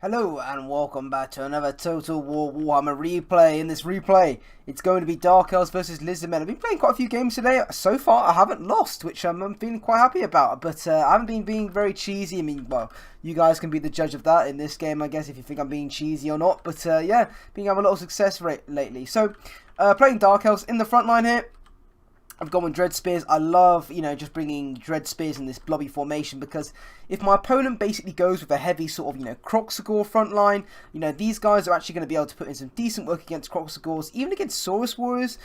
Hello and welcome back to another Total War Warhammer replay. In this replay, it's going to be Dark Elves versus Lizardmen. I've been playing quite a few games today. So far, I haven't lost, which I'm feeling quite happy about. But I haven't been being very cheesy. I mean, well, you guys can be the judge of that in this game, I guess, if you think I'm being cheesy or not. But yeah, been having a lot of success rate lately. So, playing Dark Elves in the front line here. I've gone with Dread Spears. I love, just bringing Dread Spears in this blobby formation, because if my opponent basically goes with a heavy sort of, Kroxigor front line, these guys are actually going to be able to put in some decent work against Kroxigors, even against Saurus Warriors,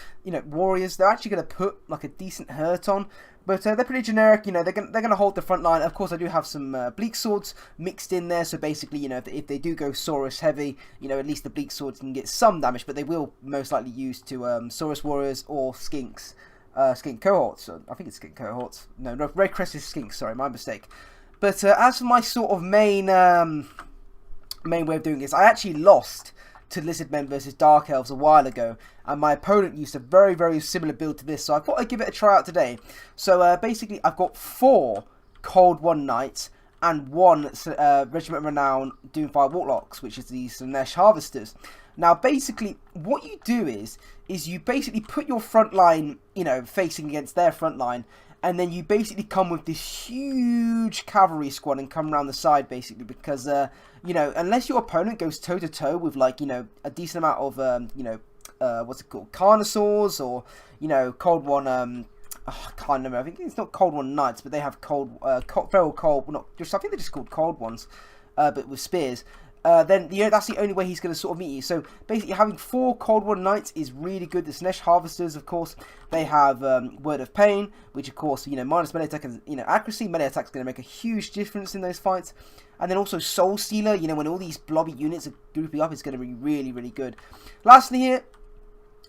they're actually going to put, like, a decent hurt on. But they're pretty generic, they're gonna hold the front line. Of course, I do have some Bleak Swords mixed in there, so basically, if they do go Saurus heavy, at least the Bleak Swords can get some damage, but they will most likely use to Saurus Warriors or Skinks. Skink cohorts. I think it's skink cohorts. No, Red Crested Skinks. Sorry, my mistake. But as for my sort of main way of doing this, I actually lost to Lizardmen versus Dark Elves a while ago, and my opponent used a very, very similar build to this, so I thought I'd give it a try out today. So basically, I've got 4 Cold One Knights and 1 Regiment of Renown Doomfire Warlocks, which is the Slanesh Harvesters. Now, basically, what you do is you basically put your front line, facing against their front line, and then you basically come with this huge cavalry squad and come around the side, basically, because, unless your opponent goes toe-to-toe with, like, a decent amount of, what's it called, Carnosaurs, or, Cold One, I can't remember, I think it's not Cold One Knights, but they have feral cold, well, not just, I think they're just called Cold Ones, but with spears. Then that's the only way he's going to sort of meet you. So basically, having 4 Cold One Knights is really good. The Slanesh Harvesters, of course, they have Word of Pain, which of course, minus melee attack and accuracy. Melee attack is going to make a huge difference in those fights. And then also Soul Stealer. When all these blobby units are grouping up, it's going to be really, really good. Lastly here,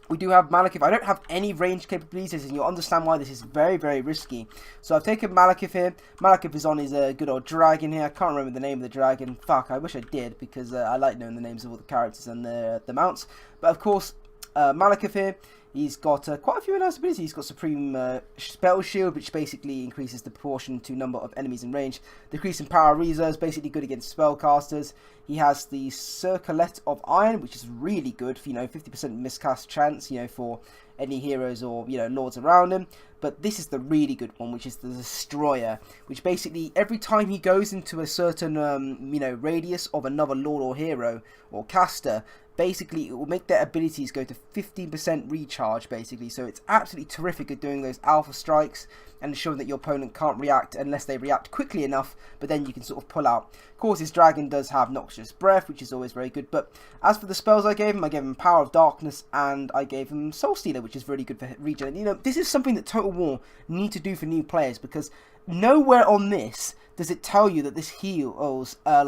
we do have Malekith. I don't have any range capabilities, and you'll understand why this is very, very risky. So I've taken Malekith here. Malekith is on his good old dragon here. I can't remember the name of the dragon. Fuck, I wish I did, because I like knowing the names of all the characters and the mounts. But of course, Malekith here, he's got quite a few nice abilities. He's got Supreme Spell Shield, which basically increases the proportion to number of enemies in range. Decrease in Power Reserves, basically good against spellcasters. He has the Circlet of Iron, which is really good for, 50% miscast chance, for any heroes or, lords around him. But this is the really good one, which is the Destroyer, which basically, every time he goes into a certain, radius of another lord or hero or caster, basically it will make their abilities go to 15% recharge, basically. So it's absolutely terrific at doing those alpha strikes and ensuring that your opponent can't react unless they react quickly enough, but then you can sort of pull out. Of course, his dragon does have Noxious Breath, which is always very good. But as for the spells I gave him Power of Darkness, and I gave him Soul Stealer, which is really good for regen. This is something that Total War need to do for new players, because nowhere on this does it tell you that this heals, I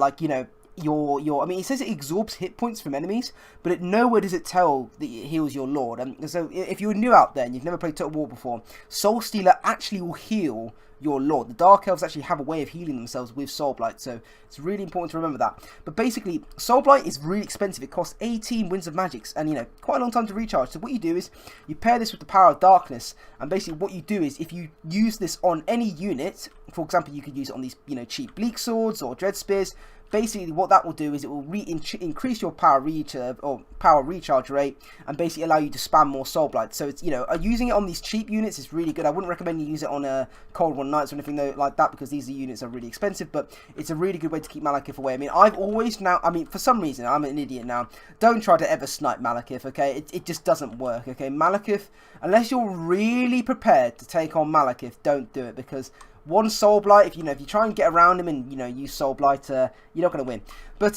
mean, it says it absorbs hit points from enemies, but nowhere does it tell that it heals your lord. And so if you're new out there and you've never played Total War before, Soul Stealer actually will heal your lord. The Dark Elves actually have a way of healing themselves with Soul Blight, so it's really important to remember that. But basically, Soul Blight is really expensive. It costs 18 Winds of Magics, and quite a long time to recharge. So what you do is you pair this with the Power of Darkness, and basically what you do is, if you use this on any unit, for example, you could use it on these cheap Bleak Swords or Dread Spears. Basically, what that will do is it will increase your power recharge rate, and basically allow you to spam more Soul Blight. So it's using it on these cheap units is really good. I wouldn't recommend you use it on Cold One Knights or anything like that, because these units are really expensive. But it's a really good way to keep Malekith away. I mean, for some reason, I'm an idiot now. Don't try to ever snipe Malekith, okay? It just doesn't work, okay? Malekith, unless you're really prepared to take on Malekith, don't do it, because one Soul Blight, if you try and get around him and use Soul Blight, you're not going to win. But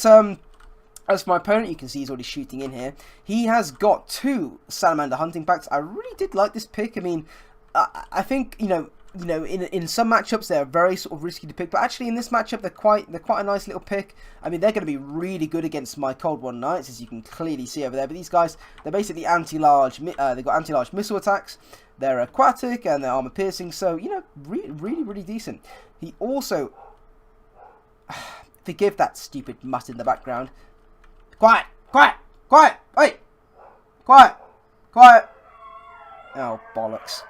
as for my opponent, you can see he's already shooting in here. He has got 2 Salamander Hunting Packs. I really did like this pick. I mean, I think in some matchups they're very sort of risky to pick, but actually in this matchup they're quite a nice little pick. I mean, they're going to be really good against my Cold One Knights, as you can clearly see over there. But these guys, they're basically anti-large. They've got anti-large missile attacks. They're aquatic and they're armor piercing, so really, really decent. He also, forgive that stupid mutt in the background. Quiet, wait, quiet. Oh bollocks.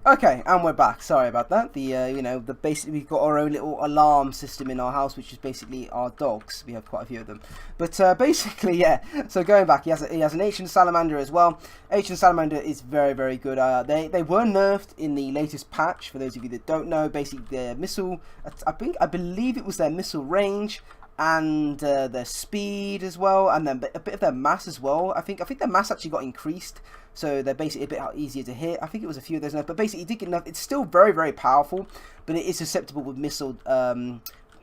Okay, and we're back. Sorry about that. The basically we've got our own little alarm system in our house, which is basically our dogs. We have quite a few of them. But basically, yeah. So going back, he has an ancient salamander as well. Ancient salamander is very, very good. They were nerfed in the latest patch. For those of you that don't know, basically their missile, I believe it was their missile range and their speed as well, and then a bit of their mass as well. I think their mass actually got increased, so they're basically a bit easier to hit. I think it was a few of those, but basically it did get enough. It's still very, very powerful, but it is susceptible with missile,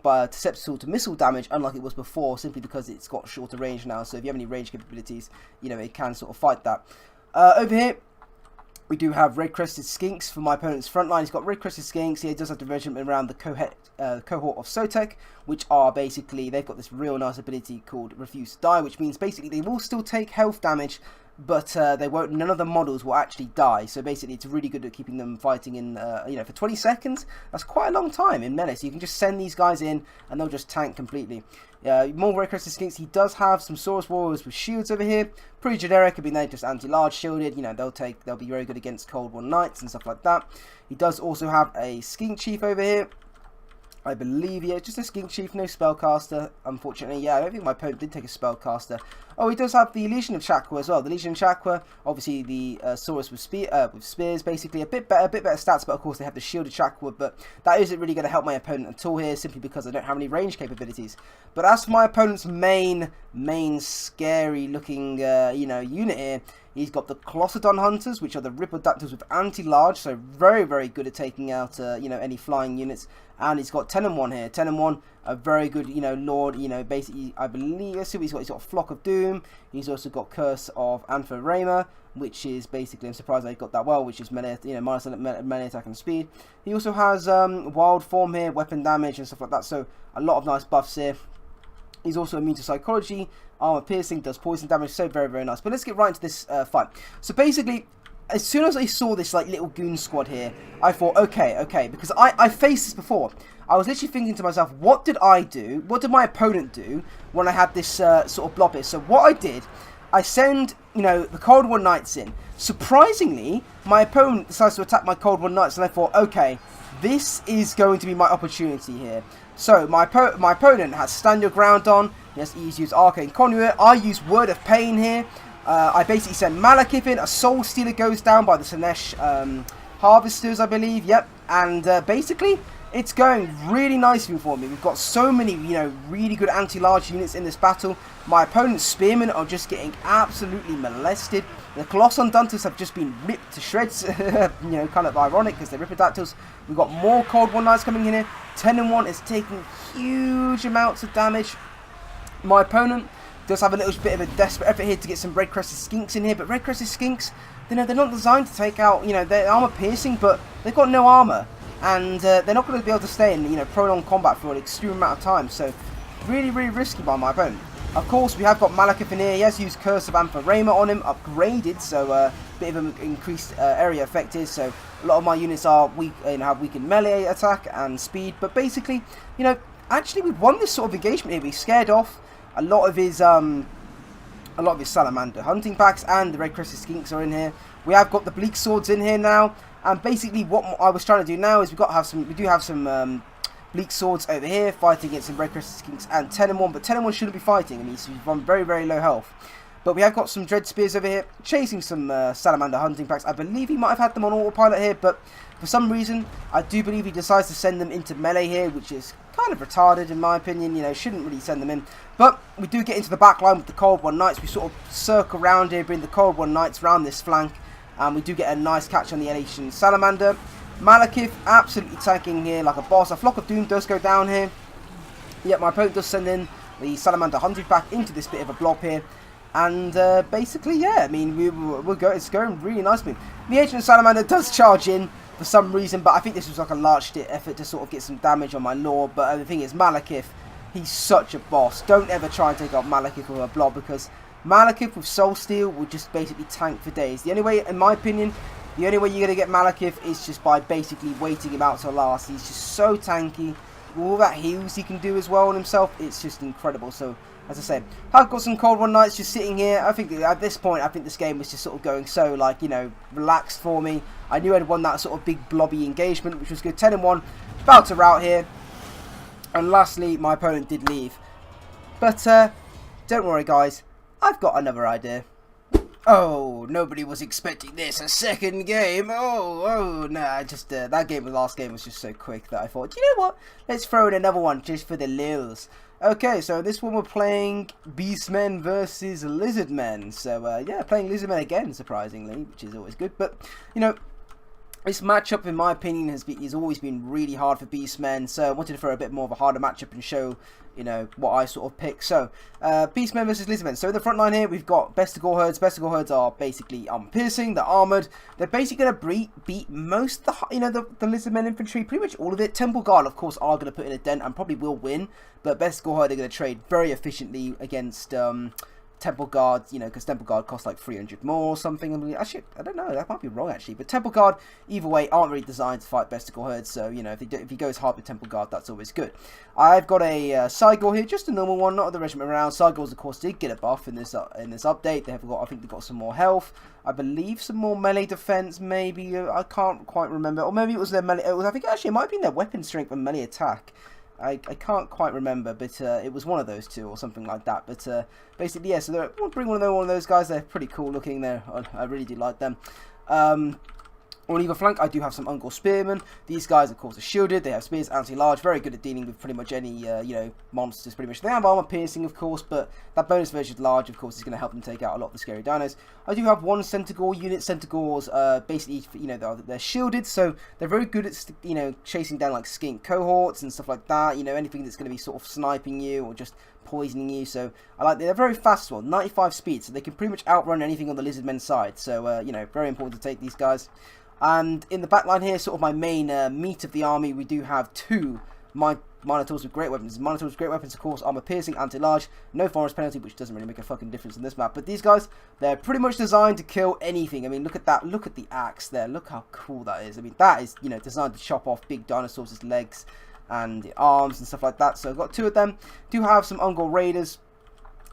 susceptible to missile damage, unlike it was before, simply because it's got shorter range now. So if you have any range capabilities, it can sort of fight that. Over here, we do have red-crested skinks for my opponent's front line. He's got red-crested skinks. He does have the regiment around the cohort of Sotek, which are basically, they've got this real nice ability called Refuse to Die, which means basically they will still take health damage, but they won't. None of the models will actually die. So basically, it's really good at keeping them fighting in, for 20 seconds. That's quite a long time in melee. So you can just send these guys in, and they'll just tank completely. More red-crested skinks. He does have some Saurus warriors with shields over here. Pretty generic. I mean, they're just anti-large shielded. They'll be very good against Cold War Knights and stuff like that. He does also have a skink chief over here. I believe, yeah, just a skink chief, no spellcaster, unfortunately. Yeah, I don't think my opponent did take a spellcaster. Oh, he does have the Legion of Chakra as well. The Legion of Chakra, obviously the Saurus with spears, basically a bit better stats, but of course they have the shielded Chakra. But that isn't really going to help my opponent at all here, simply because I don't have any range capabilities. But as for my opponent's main scary looking, unit here, he's got the Colossodon Hunters, which are the Ripodactyls with anti-large, so very, very good at taking out, any flying units. And he's got 10 and 1 here. 10 and 1, a very good, lord, basically, I believe, let's see what he's got. Flock of Doom. He's also got Curse of Anthrarama, which is basically, I'm surprised I got that well, which is melee, minus melee attack and speed. He also has Wild Form here, weapon damage and stuff like that, so a lot of nice buffs here. He's also immune to psychology, armor piercing, does poison damage, so very, very nice. But let's get right into this fight. So basically, as soon as I saw this little goon squad here, I thought, okay, because I faced this before. I was literally thinking to myself, what did I do? What did my opponent do when I had this sort of blob here? So what I did, I send, the Cold War Knights in. Surprisingly, my opponent decides to attack my Cold War Knights, and I thought, okay, this is going to be my opportunity here. So my opponent has Stand Your Ground on. He's used Arcane Conduit. I use Word of Pain here. I basically send Malekith in. A Soul Stealer goes down by the Sinesh Harvesters, I believe. Yep. And basically, it's going really nicely for me. We've got so many, really good anti-large units in this battle. My opponent's Spearmen are just getting absolutely molested. The Colossodon Hunters have just been ripped to shreds. Kind of ironic because they're Ripodactyls. We've got more Cold War Knights coming in here. 10 and 1 is taking huge amounts of damage. My opponent does have a little bit of a desperate effort here to get some red-crested skinks in here, but red-crested skinks, they're not designed to take out, they're armor piercing, but they've got no armor, and they're not going to be able to stay in, prolonged combat for an extreme amount of time. So really, really risky by my opponent. Of course, we have got Malekith in here. He has used Curse of Anthrarama on him, upgraded, so a bit of an increased area effective. So a lot of my units are weak, have weakened melee attack and speed, but basically, actually we've won this sort of engagement here. We scared off a lot of his salamander hunting packs, and the red-crested skinks are in here. We have got the bleak swords in here now, and basically what I was trying to do now is we do have some bleak swords over here fighting against some red-crested skinks and 10 and 1, but 10 and 1 shouldn't be fighting. I mean, he's on very, very low health. But we have got some dread spears over here chasing some salamander hunting packs. I believe he might have had them on autopilot here, but for some reason I do believe he decides to send them into melee here, which is kind of retarded in my opinion. Shouldn't really send them in. But we do get into the back line with the Cold War Knights. We sort of circle around here, bring the Cold War Knights around this flank, and we do get a nice catch on the Elation Salamander. Malekith absolutely tanking here like a boss. A Flock of Doom does go down here. Yep, my opponent does send in the Salamander Hunting Pack into this bit of a blob here. And basically, yeah, I mean, it's going really nicely. The Ancient Salamander does charge in for some reason, but I think this was like a large effort to sort of get some damage on my lord. But the thing is, Malekith, he's such a boss. Don't ever try and take out Malekith with a blob, because Malekith with Soul Steel will just basically tank for days. The only way, in my opinion, the only way you're going to get Malekith is just by basically waiting him out to last. He's just so tanky. all that heals he can do as well on himself, it's just incredible. So, as I said, I've got some Cold War Knights just sitting here. I think at this point, I think this game was just sort of going so, like, you know, relaxed for me. I knew I'd won that sort of big blobby engagement, which was good. 10-1, about to rout here. And lastly, my opponent did leave. But, don't worry, guys. I've got another idea. Oh, nobody was expecting this. A second game. Oh, nah. Just that game, the last game was just so quick that I thought, you know what? Let's throw in another one just for the lils. Okay, so this one we're playing Beastmen versus Lizardmen. So yeah, playing Lizardmen again, surprisingly, which is always good. But you know, this matchup, in my opinion, has always been really hard for Beastmen, so I wanted to throw a bit more of a harder matchup and show, you know, what I sort of pick. So, Beastmen versus Lizardmen. So in the front line here, we've got Bestigal Herds. Bestigal Herds are basically piercing, they're armoured. They're basically going to beat most of the, you know, the Lizardmen infantry, pretty much all of it. Temple Guard, of course, are going to put in a dent and probably will win, but Bestigal Herd are going to trade very efficiently against Temple Guard, you know, because Temple Guard costs like 300 more or something. I mean, actually, I don't know, that might be wrong actually. But Temple Guard, either way, aren't really designed to fight Bestigal Herds. So, you know, if he goes hard with Temple Guard, that's always good. I've got a Cygor here, just a normal one, not the regiment around. Cygors, of course, did get a buff in this update. They have got, I think they've got some more health. I believe some more melee defense, maybe. I can't quite remember. Or maybe it was their melee. I think actually it might have been their weapon strength and melee attack. I can't quite remember, but it was one of those two or something like that. But basically, yeah, so we'll bring one of those guys. They're pretty cool looking. I really do like them. On either flank, I do have some Ungor Spearmen. These guys, of course, are shielded. They have spears, anti-large, very good at dealing with pretty much any, you know, monsters, pretty much. They have armor piercing, of course, but that bonus version large, of course, is going to help them take out a lot of the scary dinos. I do have one Centaur unit. Centaurs, basically, you know, they're shielded, so they're very good at, you know, chasing down, like, skink cohorts and stuff like that. You know, anything that's going to be sort of sniping you or just poisoning you. So I like they're very fast as well, 95 speed, so they can pretty much outrun anything on the Lizardmen side. So, you know, very important to take these guys. And in the back line here, sort of my main meat of the army, we do have two Minotaurs with great weapons. Minotaurs with great weapons, of course, armor piercing, anti-large, no forest penalty, which doesn't really make a fucking difference in this map. But these guys, they're pretty much designed to kill anything. I mean, look at that. Look at the axe there. Look how cool that is. I mean, that is, you know, designed to chop off big dinosaurs' legs and the arms and stuff like that. So I've got two of them. Do have some Ungor Raiders.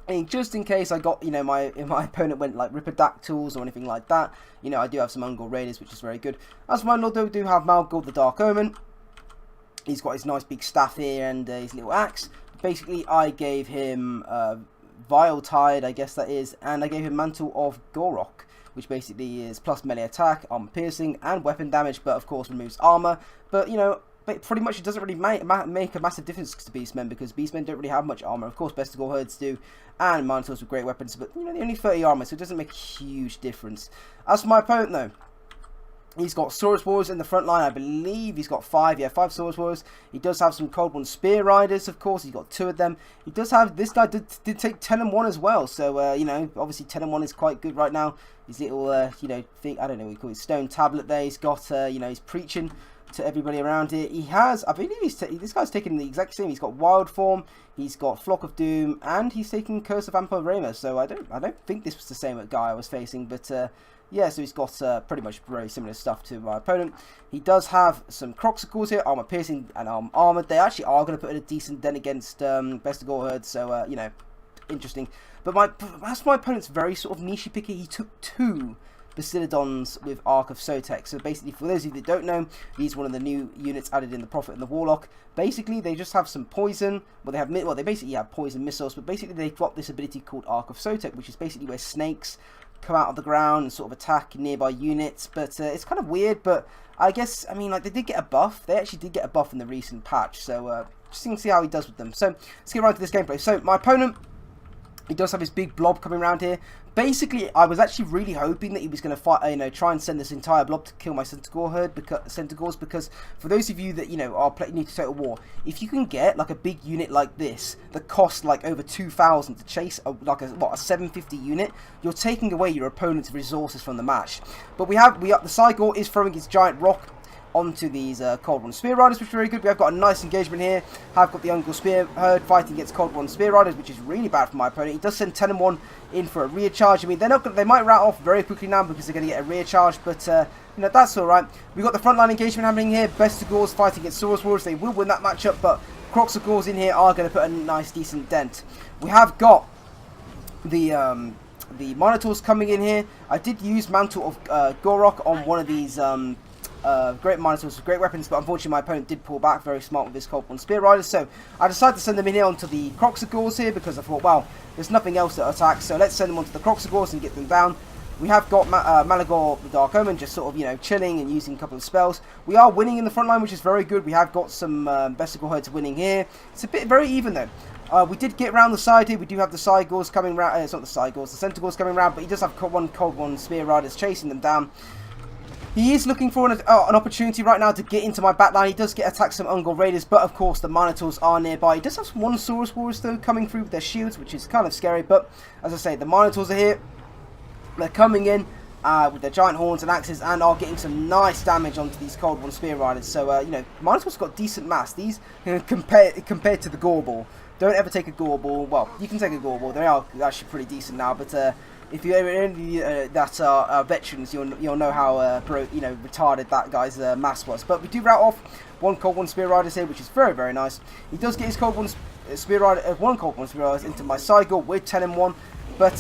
And just in case I got, you know, my opponent went like Ripperdactyls or anything like that, you know, I do have some Ungor Raiders, which is very good. As for my Lord, I do have Malgord the Dark Omen. He's got his nice big staff here and his little axe. Basically, I gave him Vile Tide, I guess that is, and I gave him Mantle of Gorok, which basically is plus melee attack, armor piercing, and weapon damage, but of course removes armor. But, you know, but pretty much it doesn't really make a massive difference to Beastmen, because Beastmen don't really have much armor. Of course, Bestigal Herds do, and Minotaurs with great weapons, but, you know, they're only 30 armor, so it doesn't make a huge difference. As for my opponent, though, he's got Saurus Warriors in the front line. I believe he's got 5 Saurus Warriors. He does have some Cold One Spear Riders, of course. He's got 2 of them. He does have, this guy did take 10-1 as well. So, you know, obviously 10-1 is quite good right now. His little, you know, thing, I don't know what you call it, stone tablet there. He's got, you know, he's preaching to everybody around here. He has, I believe this guy's taking the exact same. He's got Wild Form, he's got Flock of Doom, and he's taking Curse of Ampa-Rama. So I don't think this was the same guy I was facing, but yeah, so he's got pretty much very similar stuff to my opponent. He does have some Croxicals here, armor piercing and armored. They actually are going to put in a decent dent against Bestigal Herd, so you know, interesting. But that's my opponent's very sort of niche picky. He took 2 Basilodons with Ark of Sotek. So basically, for those of you that don't know, these are one of the new units added in the Prophet and the Warlock. Basically, they just have some poison. Well, they basically have poison missiles, but basically they've got this ability called Ark of Sotek, which is basically where snakes come out of the ground and sort of attack nearby units. But it's kind of weird, but I guess, I mean, like, they did get a buff. They actually did get a buff in the recent patch, so just to see how he does with them. So let's get right to this gameplay. So my opponent, he does have his big blob coming around here. Basically, I was actually really hoping that he was going to fight, you know, try and send this entire blob to kill my Centaurs, because for those of you that, you know, are new to Total War, if you can get like a big unit like this that costs like over 2,000 to chase a 750 unit, you're taking away your opponent's resources from the match. But the Cygor is throwing his giant rock. onto these Cold One Spear Riders, which is very good. We have got a nice engagement here. I've got the Uncle Spear Herd fighting against Cold One Spear Riders, which is really bad for my opponent. He does send 10 and 1 in for a rear charge. I mean, they might rat off very quickly now because they're going to get a rear charge, but you know, that's all right. We've got the frontline engagement happening here. Bestigors fighting against Saurus Warriors. They will win that matchup, but Croxagors in here are going to put a nice, decent dent. We have got the Minotaurs coming in here. I did use Mantle of Gorok on one of these great Minotaurs with great weapons, but unfortunately my opponent did pull back. Very smart with his Cold One Spear Riders, so I decided to send them in here onto the Croxagors here because I thought, well, there's nothing else to attack, so let's send them onto the Croxagors and get them down. We have got Malagor the Dark Omen just sort of, you know, chilling and using a couple of spells. We are winning in the front line, which is very good. We have got some Besticle Herds winning here. It's a bit very even though. We did get around the side here. We do have the Cygors coming round. It's not the Cygors, the Centaurs coming round, but he does have one Cold One Spear Riders chasing them down. He is looking for an opportunity right now to get into my backline. He does get attacked some Ungol Raiders, but of course the Minotaurs are nearby. He does have one Saurus Warriors though coming through with their shields, which is kind of scary. But as I say, the Minotaurs are here. They're coming in with their giant horns and axes and are getting some nice damage onto these Cold One Spear Riders. So, you know, Minotaurs got decent mass. These, you know, compared to the Gore Ball. Don't ever take a Gore Ball. Well, you can take a Gore Ball. They are actually pretty decent now. But if you ever that are veterans, you'll know how retarded that guy's mass was. But we do route off one Cold One Spear Riders here, which is very, very nice. He does get his Cold One Spear Rider, one Cold One Spear Riders into my Cygor with 10 and 1. But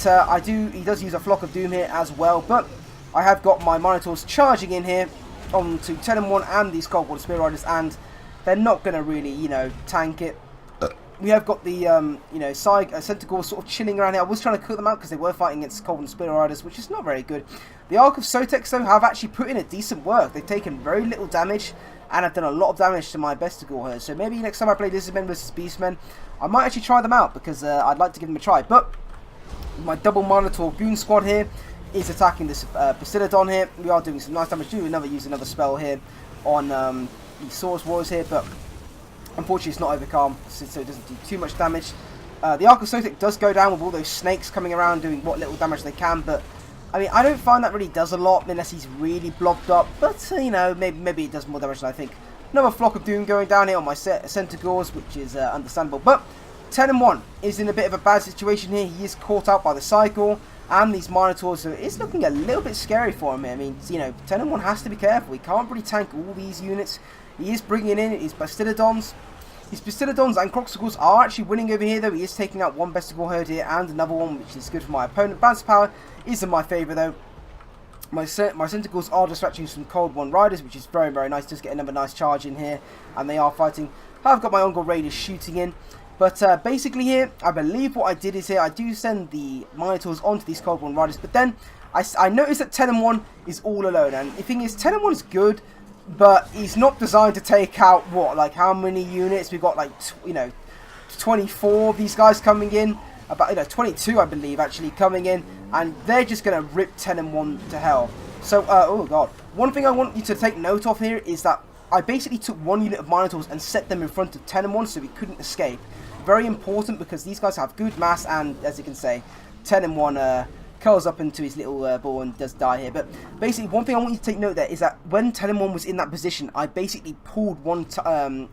he does use a Flock of Doom here as well. But I have got my Minotaurs charging in here onto 10 and 1 and these Cold One Spear Riders, and they're not going to really, you know, tank it. We have got the, Centaurs sort of chilling around here. I was trying to cut them out because they were fighting against Cold One Spear Riders, which is not very good. The Ark of Sotex, though, have actually put in a decent work. They've taken very little damage and have done a lot of damage to my Besticle Herd. So maybe next time I play Lizardmen versus Beastmen, I might actually try them out because I'd like to give them a try. But my double Minotaur Goon Squad here is attacking this Bastiladon here. We are doing some nice damage. Use another spell here on the Saurus Warriors here, but unfortunately it's not overcome, so it doesn't do too much damage. The Ark of Sotek does go down with all those snakes coming around doing what little damage they can, but I mean, I don't find that really does a lot unless he's really blobbed up, but you know, maybe it does more damage than I think. Another Flock of Doom going down here on my Centaurs, which is understandable, but 10 and 1 is in a bit of a bad situation here. He is caught out by the Cycle and these Minotaurs, so it's looking a little bit scary for him. I mean, you know, 10 and 1 has to be careful. He can't really tank all these units. He is bringing in his Bastiladons. His Bastiladons and Croxagors are actually winning over here, though. He is taking out one Besticle Herd here and another one, which is good for my opponent. Balance power is in my favour, though. My Centaurs are dispatching some Cold One Riders, which is very, very nice. Just get another nice charge in here, and they are fighting. I've got my Ungol Raiders shooting in. But basically here, I believe what I did is here, I do send the Minotaurs onto these Cold One Riders, but then I noticed that 10 and 1 is all alone, and the thing is, 10 and 1 is good, but he's not designed to take out, what, like how many units? We've got like, 24 of these guys coming in, about, 22 I believe actually coming in, and they're just going to rip 10 and 1 to hell. So, oh god, one thing I want you to take note of here is that I basically took one unit of Minotaurs and set them in front of 10 and 1 so he couldn't escape. Very important because these guys have good mass, and as you can say, 10 and 1 curls up into his little ball and does die here. But basically, one thing I want you to take note there is that when 10 and 1 was in that position, I basically pulled one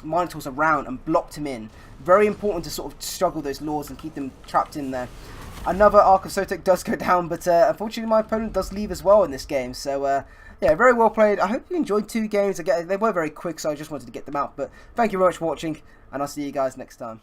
Minotaurs around and blocked him in. Very important to sort of struggle those lords and keep them trapped in there. Another Ark of Sotek does go down, but unfortunately my opponent does leave as well in this game. So yeah, very well played. I hope you enjoyed 2 games. Again, they were very quick, so I just wanted to get them out. But thank you very much for watching, and I'll see you guys next time.